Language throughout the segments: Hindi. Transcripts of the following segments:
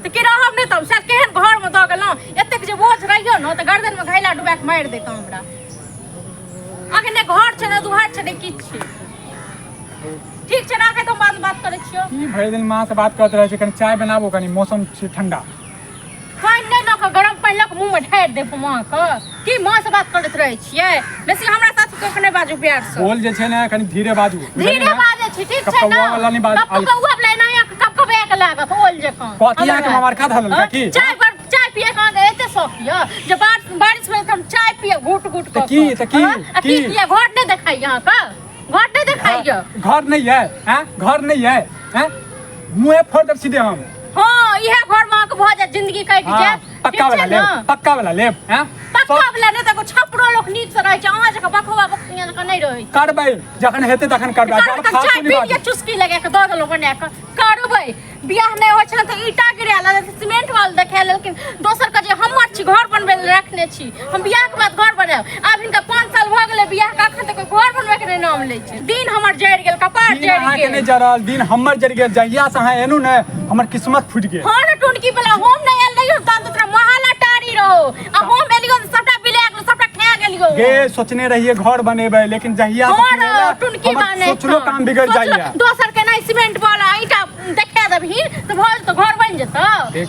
तो कि रहब नहीं तब से केहन घर में द गेलौ एतेक जे बोझ रहियो न त गर्दन में घैला डुबा के मार देतौ हमरा आगे ने घर छ ने दुहार छ ने किछ छै ठीक छै राखे तो बात करे छियो की भरि दिन मां से बात करत रहे छै कनी चाय बनाबो कनी मौसम छै ठंडा पानी नहीं लक गरम पानी लक मुंह में ढार दे मां के की मां से बात करत रहे छियै बेसी हमरा साथ के नहीं बाजू प्यार से बोल जे छै ने कनी धीरे बाजू धीरे बाजे छी ठीक छै ना वाला नहीं बाज कौआ वाला नहीं कब कब एक लागत ओल जे कान कथिया के मार खा धलल का की चाय पिए का एते शौकिया जब बारिश में हम चाय पिए घुट घुट के की ये घर नहीं देखाई यहां का घर नहीं देखाइए घर नहीं है हैं घर नहीं है हैं मुंह फोड़ दब सीधे हम हां इहे घर में के भ जाय जिंदगी कट जाय पक्का वाला ले हैं पक्का वाला नहीं त छपरो लोग नीक से रहे छै अहाँ जका बखवा बखिया जका नहीं रहे करबै जखन हेते तखन करबै जब खास नहीं बात चुस्की लगा के द देलो बना के करबै बियाह नहीं होय छै त ईटा गिराला सीमेंट वाल देखे लेकिन दोसर के जे हमर छी घर बनबे रखने छी हम बियाह के बाद घर बनाब आब इनका 5 साल भ गेलै बियाह का अखन तक घर बनबे के नाम ले छै दिन हमर जड़ गेल कपार जड़ गेल अहाँ के नहीं जरल दिन हमर जड़ गेल जहिया से अहाँ एनु ने हमर किस्मत फूट गेल हां न टुनकी वाला हम नहीं आल रहियो त तोरा महला टारी रहो अब हम एलियो सबटा बिला गेल सबटा खा गेलियो गे सोचने रहिए घर बनेबै लेकिन जहिया से टुनकी बने सोचलो काम बिगड़ जाइए दोसर के नहीं सीमेंट वाला ईटा देखे देबही त भल तो घर बन जेतो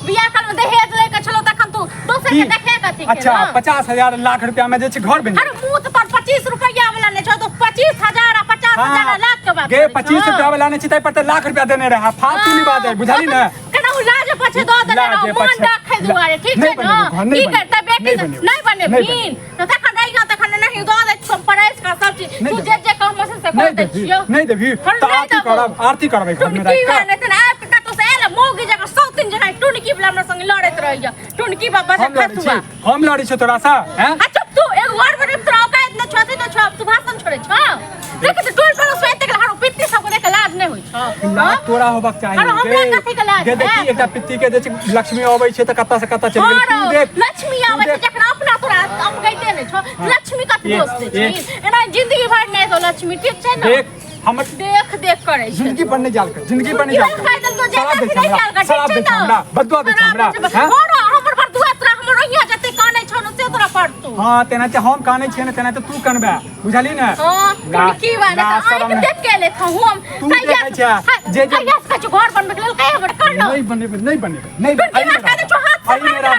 बियाह काल में दहेज ले के चलो तखन तू दोसर के देखे कथि के अच्छा 50,000 लाख रुपया में जे छै घर बन अरे मुंह पर 25 रुपया वाला नहीं छ तो 25,000 50,000 लाख के बात गे 25 रुपया वाला नहीं छै तै पर त लाख रुपया देने रहा फालतू नहीं बात है बुझाली ना केनाहु लाज पछे द देने रहो मन रखे दुआरे ठीक छै ना की करता बेटी नहीं बने भीन तो तखन रहियो तखन नहीं द दे तुम परेश का सब चीज तू जे जे कह मसे से कर दे छियो नहीं देबी त आरती करबै घर में की बात नहीं आप का तो से मोगी जगह 100 दिन जना टुनकी वाला हमरा संग लड़त रहियो टुनकी बाबा से खसुआ हम लड़ी छ तोरा सा हैं आ चुप तू एक वर्ड बने तोरा का इतना छथि न छ तू भाषण छोड़े छ देख तो टोल पर सोते के हारो पित्ती सब देख लाज नहीं होई छ लाज तोरा होबक चाहिए अरे हमरा कथि के लाज गे देखी एकटा पित्ती के जे लक्ष्मी आबै छै त कत्ता से कत्ता चल गेल तू देख लक्ष्मी आबै छै जखन अपना तोरा हम कहते नहीं छ लक्ष्मी कथि दोस्त छै एना जिंदगी भर नहीं तो लक्ष्मी ठीक छै ना देख हम देख करे छै जिंदगी पर नहीं जाल कर जिंदगी पर नहीं जाल कर शराब दे हमरा बदुआ दे हमरा हैं हमर बदुआ तोरा हमर रहिया जते कानै छ न से तोरा पड़तौ हां तेना ते हम कानै छियै न तेना ते तू कनबे बुझाली न हां की बात है देख के ले हम कहिया जे कहिया का घर बनबे के लेल कहिया बड़ करनो नहीं बने मेरा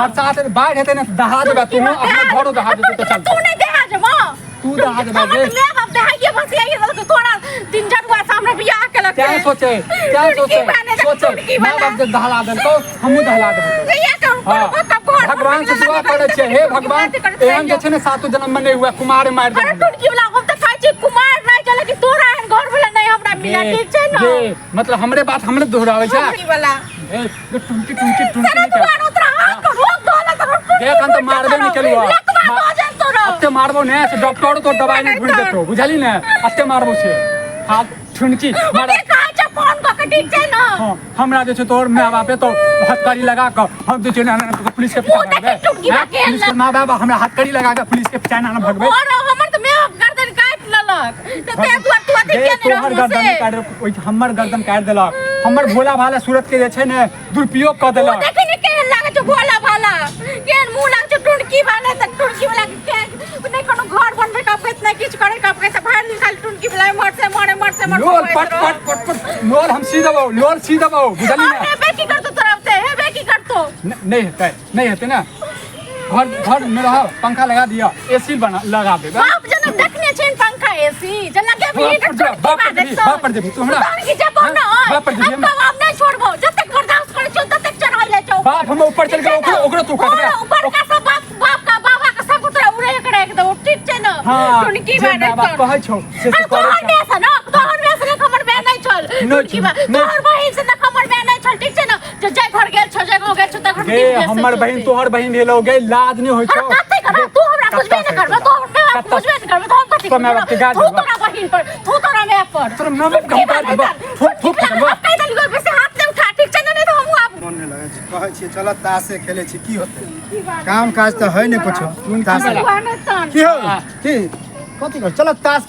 बरसात बाढ़ हेते न दहा देबे तू अपना घरो दहा देते तो चल तू नहीं दहा जमा तू दहा देबे ले बाप दहाइए बस यही तोरा तीन जरुआ सामने बियाह के लगे क्या सोचे मां बाप जे दहला देल तो हमहु दहला देबे भगवान से दुआ करे छे हे भगवान एहन जे छे ने सातो जन्म में नहीं हुआ कुमार मार दे अरे टुनकी वाला हम त कहै छी कुमार नहीं चले कि तोरा एहन घर वाला नहीं हमरा मिला ठीक छै ना मतलब हमरे बात हमरे दोहरावे छै टुनकी वाला ए टुनकी नहीं तोरा उतरा हाथ रोक दोला त देख हम तो मारबे नहीं केलुआ अत्ते मारबो ने से डॉक्टर तो दवाई नहीं ढूंढ देतो बुझाली ने अत्ते मारबो से हाथ टुनकी मार कहै छै फोन क के ठीक छै ना हां हमरा जे छै तोर माय बापे तो हथकड़ी लगा के हम जे छै ना पुलिस के पीछे पुलिस के मां बाप हमरा हथकड़ी लगा के पुलिस के पीछे ना भगबे और हमर त मैं गर्दन काट ललक त ते तू अथि के नहीं रहू से काट ओइ हमर गर्दन काट देलक हमर भोला भाला सूरत के जे छै ने दुरुपयोग क देलक देखि ने केहन लागे छै भोला भाला केहन मुंह लागे छै टुनकी भाला त टुनकी वाला के नहीं कोनो घर बनबे का फेत नहीं किछ करे का कैसे बाहर निकाल टुनकी वाला मर से लोल पट लोल हम सी देबो बुझली ना हे बेकी कर तो तरफ से हे बेकी कर तो नहीं हेते ना घर में रह पंखा लगा दिया एसी बना लगा दे बाप जन्म देखने छेन पंखा एसी जब लगे भी बाप पर देबी तू हमरा की जब ना बाप पर देबी हम नहीं छोड़बो जब तक बर्दाश्त करे छो तब तक चढ़ाई ले छो बाप हम ऊपर चल के ओकरो तू काट दे ऊपर का सब बाप का बाबा का सब उतरा उड़े करे एकदम ठीक छै ना टुनकी बाने बाप कहै छौ से करे छै ना तोहर में से खबर बे नहीं छल टुनकी बा तोहर बहिन से ना खबर बे नहीं छल ठीक छै ना जो जय घर गेल छ जय गेल छ तखन गे हमर बहिन तोहर बहिन भेलो गे लाज नहीं होय छौ कते कर तू हमरा कुछ भी नहीं करबो तो हमरा कुछ भी नहीं करबो तो हम कथि तो मैं आपके गाज तू तोरा बहिन पर तू तोरा मैं पर तोरा नाम गंगार देबो फुक करबो कहि दलियो बेसी हाथ से उठा ठीक छै ना नहीं तो हम आप मन नहीं लगे कहै छी चल तासे खेले छी की होते काम काज तो है नहीं कुछो तास की हो की कथि कर चल तास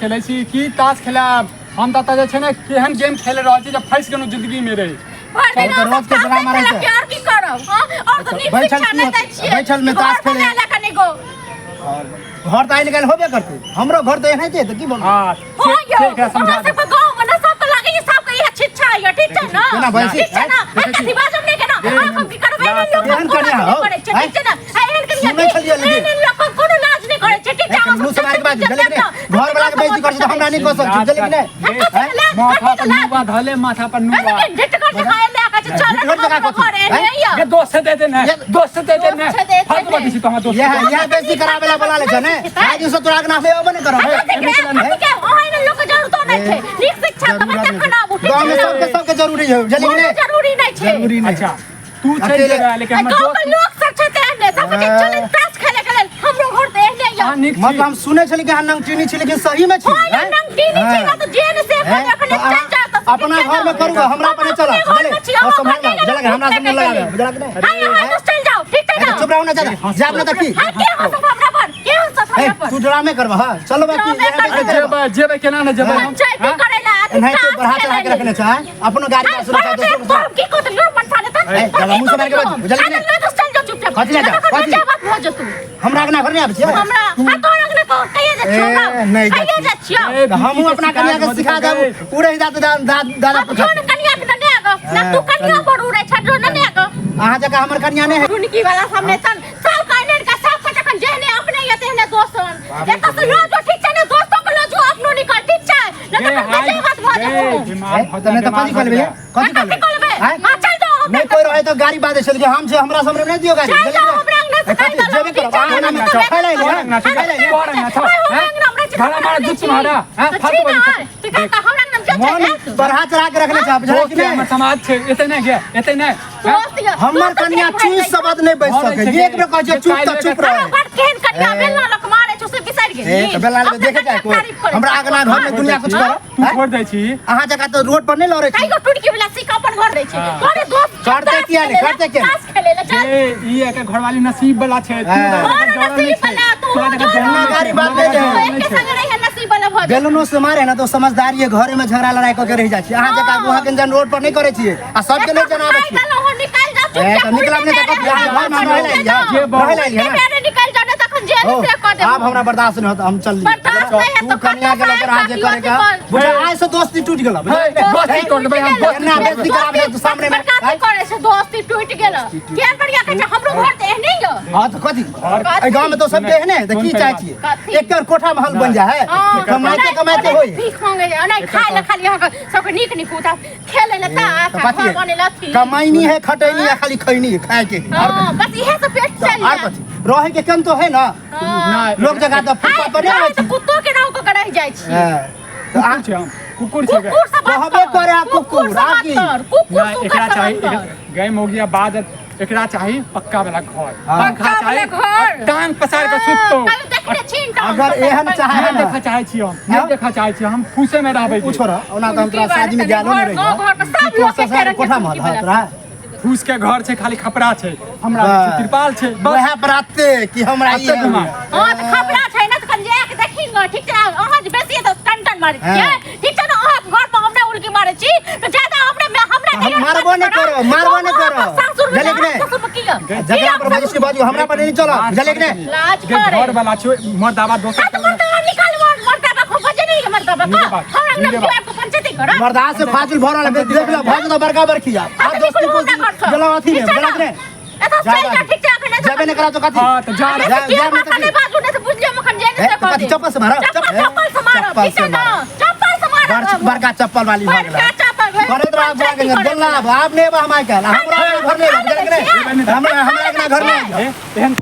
खेले छी की तास खेलब हम त जे छै ने केहन गेम खेल रहल छी जब फंस गेलौ जिंदगी में रही भर दिन रोज के ड्रामा रहते हैं। और की करब हां और तो नीक बैठल शिक्षा की नहीं होते? दै छियै बैठल में ताश खेले। कने गो घर तो आई निकल होबे करते हमरो घर तो एहने थे तो की बोल हाँ हो यो ठीक है समझा हमरा सब गांव में ना सब तो लागे ये सब के ये शिक्षा है ठीक है ना केना भैंसी? ठीक है ना देखै छी। बाजम नहीं के ना हम की करबै लोग एहन कन्या हो? ठीक है ना एहन कन्या सुनै छलियै लेकिन। एहन लोग कोनो लाज नहीं करे छै ठीक है मुंह से मार के बात जले ने घर वाला के बेइज्जती कर तो हमरा नहीं कह सकते जले ने माथा पर नुआ धले माथा पर नुआ झट कर दिखाए ले का चल ये दोस्त दे देना दोस्त दे देना दोस्त दे देना। फालतू बात छी तोमा दोस्त यह बेइज्जती करावे ला बोला ले छने आज से तोरा के नाम ले बने करो गांव में सबके जरूरी है जले ने जरूरी नहीं छे जरूरी नहीं अच्छा तू चल अकेले- जा लेकिन हमर गांव दोस्त के लोग सब छते एहने सब के चले ताश खेले के लेल हमरो घर दे एहने या हाँ निक मतलब हम सुने छली कि नंग चीनी छी लेकिन सही में छी होय नंग टीनी छी ना तो जेन से हैं? अखने तो चल जा तो अपना घर में करूंगा हमरा पर नहीं चला जले और संभाल जले हमरा से नहीं लगा जले ने हाय हाय चल जाओ ठीक है ना चुप रहो ना ज्यादा जा अपना तक की हाय के हो सब हमरा पर के हो सब हमरा पर तू ड्रामे करबा हां चलो बाकी जेबे केना न जेबे हम पंचायती करेला नहीं तो बढ़ा चढ़ा के रखने चाहे अपनो गाड़ी का सुरक्षा दोस्तों को की को तो लोग मन साले तक ए, जरा मुंह से मार के बात, बुझल कि नहीं? तो चल जा चुपचाप कथी ले जा, कथी? बात हो जा तू हमरा के ना घर नहीं आबै छै हमरा हां तो रखने को कहिए जा छियो ए, नहीं जा कहिए जा छियो तो हम अपना कन्या के सिखा देब पूरे ही दादा अब जो न कन्या के ने आगो ना तू कन्या पर उड़े छड्रो न आगो अहाँ जगह हमर कन्या नहीं है रुनकी वाला सामने तन सब काइने का सब के तखन जेने अपने ये तेने दोस्तन ये तो रोज ठीक छै ने दोस्तों को लो जो अपनो निकल ठीक छै न तो कैसे बात भ जाए तो नहीं तो कथी कर लेबे कथी कर लेबे हां चल जाओ नहीं कोई रहे तो गाड़ी बादे चल के हम से हमरा सामने नहीं दियो गाड़ी चल जाओ हमरा अंगना से कथी जेबे करो आना में तो खाई ले घरा मारा दूध तुम्हारा हां फालतू बात तू का हमरा नाम चल मन बढ़ा चढ़ा के रखने चाहे बुझल कि हमर नहीं समाज छै एते नहीं गे एते नहीं हमर कन्या चीज शब्द नहीं बच सके एक बेर कह चुप तो चुप रहे बड़ केहन कन्या बेलना लोक मारे छ से बिसर गेल ए तो बेला देखे जाए कोई हमरा अगला घर में दुनिया कुछ करो तू छोड़ दे छी अहाँ जगह तो रोड पर नहीं लड़े छी काई को टुटकी वाला सिक्का पर घर दै छै तोरे दोस्त करते किया नहीं करते क्या ताश खेले ला चल ए ई एक घरवाली नसीब वाला छै और नसीब वाला तू गाड़ी बात नहीं है एक संग रहे नसीब वाला भ बेलूनो से मारे ना तो समझदारी है घरे में झगड़ा लड़ाई करके रह जाए अहाँ जगह वहाँ के रोड पर नहीं करे छिए आ सबके नहीं जनाबे छिए निकाल जा ए तो निकला अपने तक घर में रह ले ना निकाल जाने तखन जेल से कर दे आप हमरा बर्दाश्त नहीं होता हम चल बर्दाश्त नहीं है तो तू कन्या के लेकर आज करेगा बुझा आज से दोस्ती टूट गेल दोस्ती कर देबै हम ना बेइज्जती कराबे तो सामने में का करे से दोस्ती टूट गेल केन बढ़िया कहे हमरो घर ते एहने यो हां तो कथी ए गांव में तो सब एहने तो की चाहे छिए एक कर कोठा महल बन जा है कमाते कमाते होई भीख मांगे नहीं खाए ला खाली यहाँ सब निक निक उठा खेले ला ता घर बने ला थी कमाईनी है खटैनी है खाली खैनी है खाए के हां बस इहे सब पेट चल और कथी रहे के कम तो है ना लोग जगह तो फुटपाथ पर नहीं तो कुत्तो के नाव को रह जाय छी कुकुर छै कुकुर सब कहबे करे आ कुकुर आकी कुकुर नहीं एकरा चाहिए गैम हो गया बाद एकरा चाहिए पक्का वाला घर पंखा चाहिए घर टांग पसार के सुतो देखने छीन टा अगर एहन चाहे नहीं ना देखा चाहे छी हम नहीं देखा चाहे छी हम फूसे में रहबै पूछो रा ओना तो हम तोरा शादी में गेलो नहीं रही घर पर सब लोग के ससुर कोठा महल है तोरा फूस के घर छै खाली खपरा छै हमरा तिरपाल छै वह बराते कि हमरा ये हां त खपरा छै न त कल जाके देखी न ठीक छै अहाँ जे बेसी त टन मारे छियै ठीक छै न अहाँ घर पर हमरा उल्की मारे छी त ज्यादा हमरा मारबो नहीं करो जले के जगह पर मजसी बाजू हमरा पर नहीं चलो जले के लाज करे घर वाला छै मर्दावा दोसर निकाल मर्दावा को बजे नहीं मर्दावा हमरा न को पंचायती कर मर्दा से फाजिल भरल देख लो भज तो बड़का बड़की जा आ दोस्ती को गला अथी में गला के ठीक छै अखने जाबे नहीं करा तो कथी हां तो जा जा खाने बाजू ने तो बुझले मखन जे ने कर दे चप्पल से मारो चप्पल से मारो ठीक है ना चप्पल से मारो बड़का चप्पल वाली भाग बड़का चप्पल करे तो आप जाके गल्ला आप ने बा हमार का हमरा घर में हमरा घर में एहन